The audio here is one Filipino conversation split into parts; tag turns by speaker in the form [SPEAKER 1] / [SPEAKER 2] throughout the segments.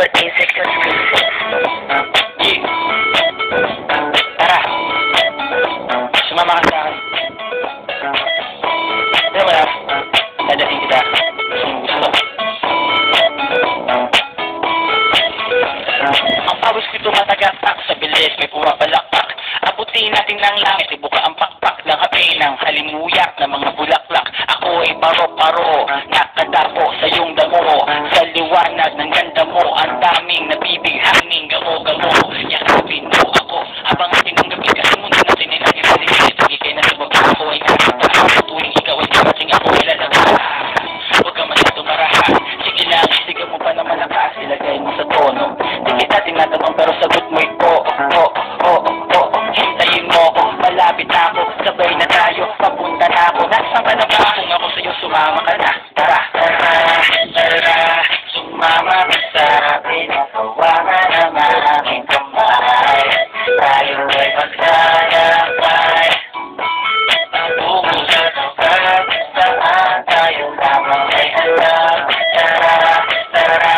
[SPEAKER 1] for Asic exclusive.
[SPEAKER 2] Yeah. Tara. Sumama ka sa akin. Pero wala. Dadating kita. Gusto. Ang pawis ko tumatagaktak sa bilis, may pumapalakpak. Abutin natin ng langit, ibuka ang pakpak ng habi ng halimuyak ng mga bulaklak. Ako ay paro-paro, nakadapo sa iyong damo. Sa liwanag ng ganda mo, ang daming nabibighanging gamo-gamo. Yakapin mo ako, habang atin ng gabi, kasi muna natin ay nag-ibalik. Tagigay na sabag ako ay nakita. Tuwing ikaw ay dumating, ako ay lalabas. Huwag ka masyado marahan, sige lang, isigaw mo pa na malakas. Ilagay mo sa tono, di kita tinatanong pero sagot mo ito. Hintayin mo ako, malapit na ako, sabay na tayo, papunta na ako. Nasaan ka na ba? Kung ako sa'yo, sumama ka na. Tara, tara, tara, sumama ka sa akin. Hawakan ang aking kamay, tayo ay maglalakbay. Tungo sa lugar, saan tayo lamang ay alam. Tara, tara,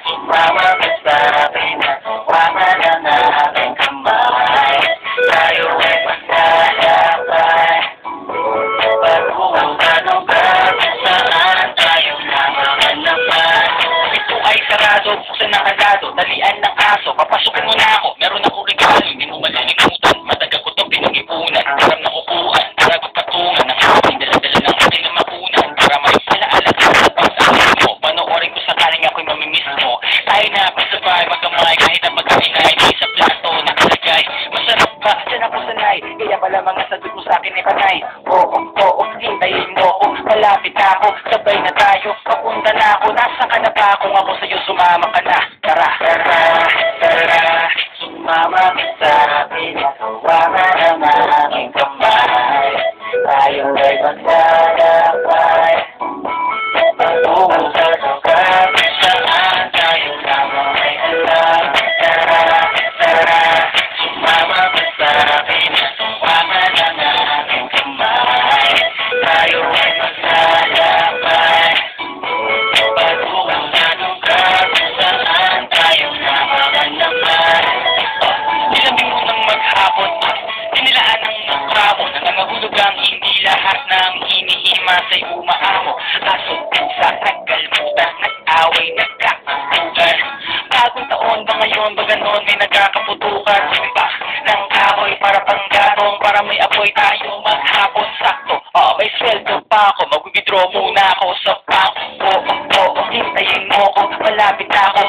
[SPEAKER 2] sumama ka sa akin. Hawakan ang aking kamay, tayo ay maglalakbay. Patungo sa lugar, saan tayo lamang ay alam. Ito ay sarado, buksan ng kandado, talian ng aso, papasukin mo na ako. Meron akong regalo, hindi mo malilimutan. Matagal ko itong pinag-ipunan, alam na upuan, para patungan ng aking dala-dala ng aking namakunan. Para may alaala ka sa pagsasabi mo, panoorin ko sakaling ako'y mamimiss mo. Tayo na pasabay, magkamay, kahit ang pagkain ay di sa plato nakalagay. Masarap ba? Diyan ako sanay, kaya pala mga sagot mo sa akin ay panay. Oo, hintayin mo ako, malapit na ako, sabay na tayo, papunta na ako. Nasaan ka na ba? Kung ako sa'yo, sumama ka na. Tara, tara, tara, sumama ka sa akin. Hawakan ang aking kamay, tayo ay maglalakbay. Patungo sa lugar, saan tayo lamang ay alam. Tara, tara, sumama ka sa akin. Hawakan ang aking kamay, tayo ay maglalakbay. Patungo sa lugar, saan tayo lamang ay alam. Nilabing mo ng maghapon, dinilaan ng nakramo, nangangahulog ang hindi lahat ng hinihima sa'y umaamo. Kaso pusa, nagkalmutan, nag-away, nagkakatugan. Bagong taon ba ngayon, ba ganon, may nagkakaputukan. Simba ng kahoy para panggatong, para may apoy tayo maghapon sakto. May sweldo pa ako, mag-withdraw muna ako sa bangko. Hintayin mo ko, malapit na ako,